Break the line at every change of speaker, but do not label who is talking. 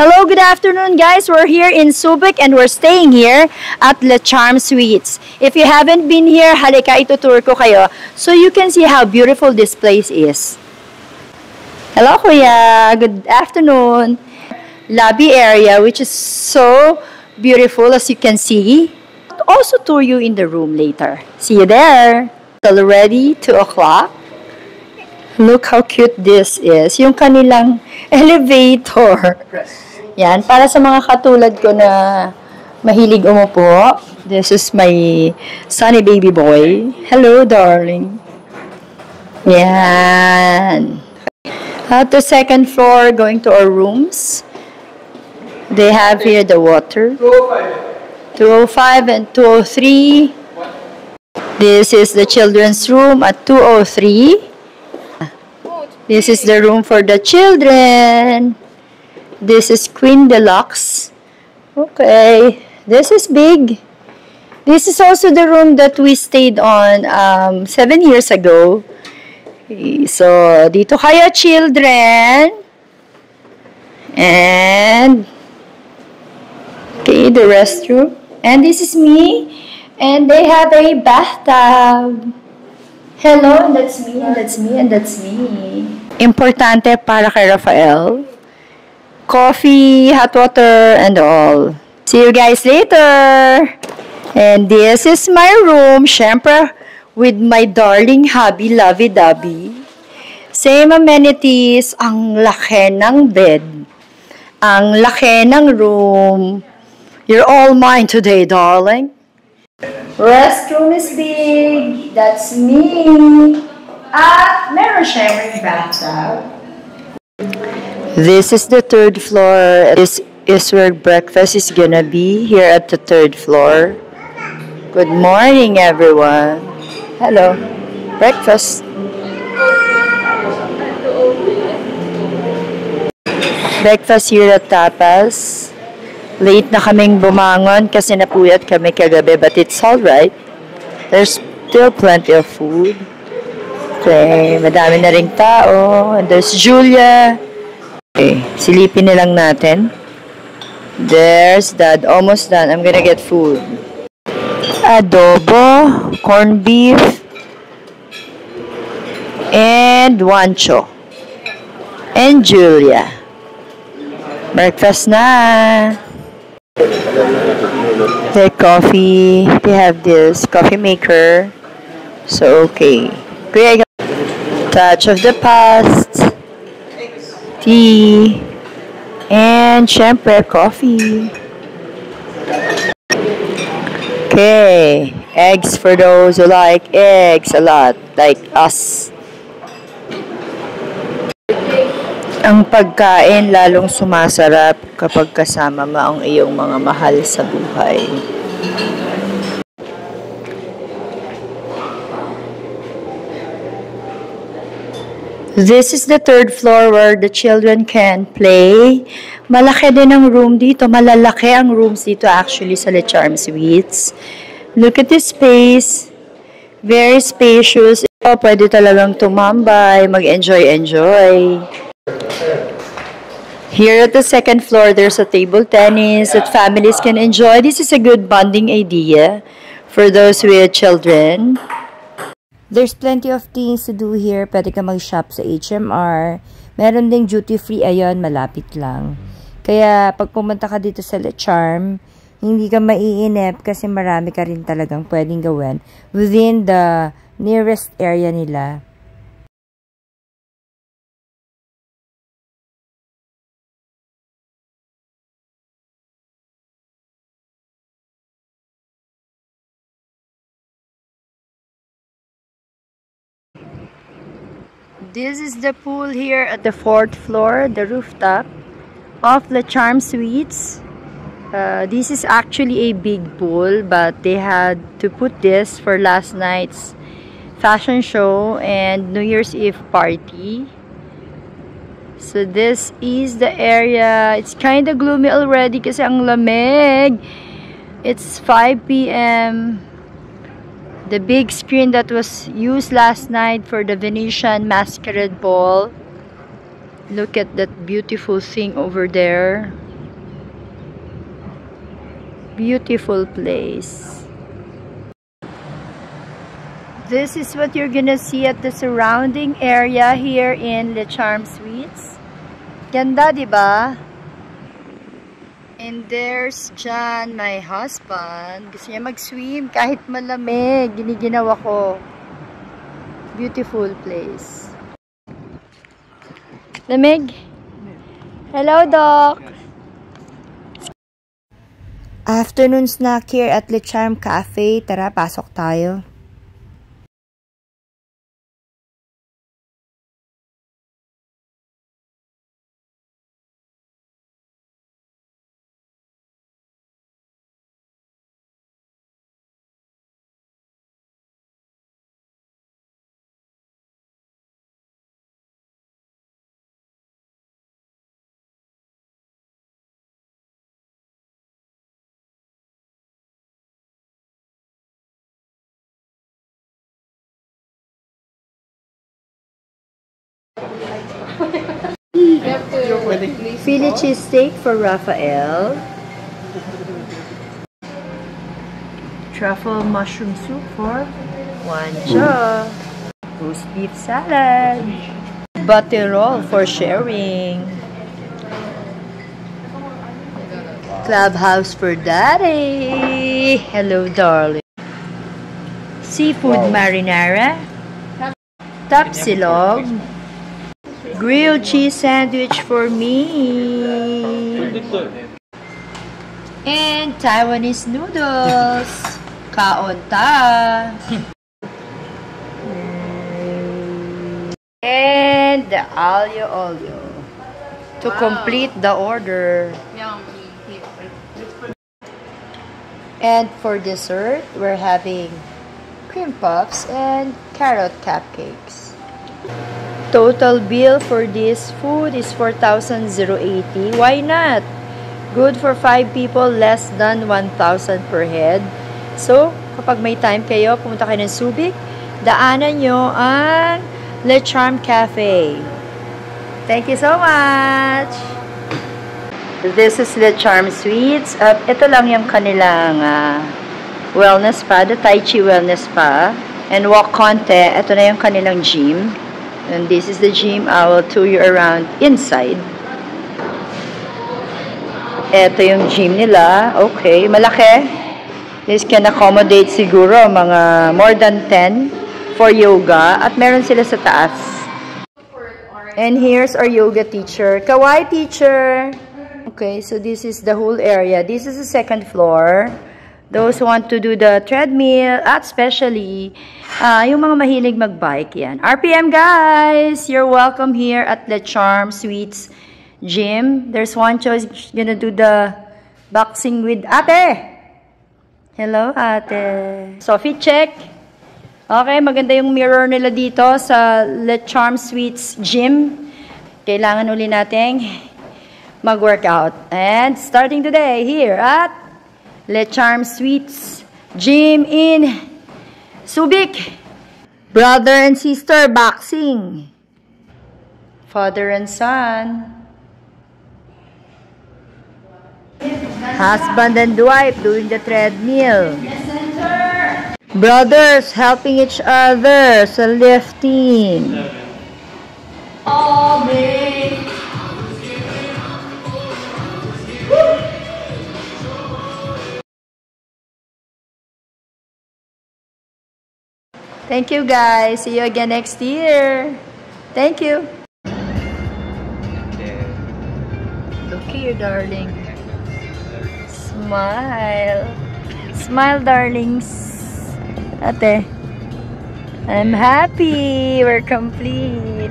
Hello, good afternoon guys. We're here in Subic and we're staying here at Le Charme Suites. If you haven't been here, halika itutour ko kayo so you can see how beautiful this place is. Hello kuya, good afternoon. Lobby area which is so beautiful as you can see. I'll also tour you in the room later. See you there. It's already 2 o'clock. Look how cute this is. Yung kanilang elevator. Yan, para sa mga katulad ko na mahilig umupo. This is my sunny baby boy. Hello, darling. Yan. At the second floor, going to our rooms. They have here the water. 205 and 203. This is the children's room at 203. This is the room for the children. This is Queen Deluxe. Okay, this is big. This is also the room that we stayed on 7 years ago. Okay, so, dito kayo children. And, okay, the restroom. And this is me. And they have a bathtub. Hello, and that's me, and that's me, and that's me. Importante para kay Rafael. Coffee, hot water, and all. See you guys later. And this is my room, syempre, with my darling hubby, lovey-dovey. Same amenities, ang laki ng bed. Ang laki ng room. You're all mine today, darling. Restroom is big. That's me. At meron siyang bathtub. This is the 3rd floor. This is where breakfast is gonna be, here at the 3rd floor. Good morning, everyone. Hello. Breakfast. Breakfast here at Tapas. Late na kaming bumangon kasi napuyat kami kagabi, but it's alright. There's still plenty of food. Okay, madami na ring tao. And there's Julia. Okay, silipin na lang natin. There's Dad. Almost done. I'm gonna get food. Adobo, corned beef, and wancho. And Julia. Breakfast na. The coffee, they have this coffee maker. So, okay. Create a touch of the past. Tea. And syempre, coffee. Okay. Eggs for those who like eggs a lot. Like us. Ang pagkain lalong sumasarap kapag kasama mo ang iyong mga mahal sa buhay. This is the 3rd floor where the children can play. Malaki din ang room dito. Malalaki ang rooms dito actually sa Le Charme Suites. Look at this space. Very spacious. Pwede talagang tumambay, mag-enjoy. Here at the 2nd floor, there's a table tennis that families can enjoy. This is a good bonding idea for those with children. There's plenty of things to do here. Pwede ka mag-shop sa HMR. Meron ding duty-free, ayon, malapit lang. Kaya pag pumunta ka dito sa Le Charme, hindi ka maiinip kasi marami ka rin talagang pwedeng gawin within the nearest area nila. This is the pool here at the 4th floor, the rooftop of Le Charme Suites. This is actually a big pool, but they had to put this for last night's fashion show and New Year's Eve party. So this is the area. It's kind of gloomy already kasi ang lamig. It's 5 p.m. The big screen that was used last night for the Venetian Masquerade Ball. Look at that beautiful thing over there. Beautiful place. This is what you're gonna see at the surrounding area here in Le Charme Suites. Ganda, diba? And there's John, my husband. Gusto niya mag-swim kahit malamig. Giniginawa ko. Beautiful place. Lamig? Hello, Doc! Afternoon snack here at Le Charme Cafe. Tara, pasok tayo. Philly cheesesteak for Raphael. Truffle mushroom soup for Juancho. Roast beef salad. Butter roll for sharing. Clubhouse for Daddy. Hello, darling. Seafood marinara. Tapsilog. Grilled cheese sandwich for me. And Taiwanese noodles. Kaon ta. And the alio olio. To complete the order. And for dessert, we're having cream puffs and carrot cupcakes. Total bill for this food is 4,080. Why not? Good for 5 people, less than 1,000 per head. So, kapag may time kayo, pumunta kayo ng Subic, daanan nyo ang Le Charme Cafe. Thank you so much! This is Le Charme Suites. At ito lang yung kanilang wellness spa, the Tai Chi Wellness Spa. And walk konti, ito na yung kanilang gym. And this is the gym. I will tour you around inside. Ito yung gym nila. Okay, malaki. This can accommodate siguro mga more than 10 for yoga. At meron sila sa taas. And here's our yoga teacher. Kawaii teacher! Okay, so this is the whole area. This is the second floor. Those who want to do the treadmill, at especially yung mga mahilig mag-bike yan. RPM guys! You're welcome here at Le Charme Suites Gym. There's one choice gonna do the boxing with Ate! Hello, Ate! Sophie, check! Okay, maganda yung mirror nila dito sa Le Charme Suites Gym. Kailangan uli nating mag-workout. And starting today here at Le Charme Suites Gym in Subic. Brother and sister boxing. Father and son. Husband and wife doing the treadmill. Brothers helping each other sa lifting. All day. Thank you guys. See you again next year. Thank you. Look here, darling. Smile. Smile, darlings. Ate. I'm happy. We're complete.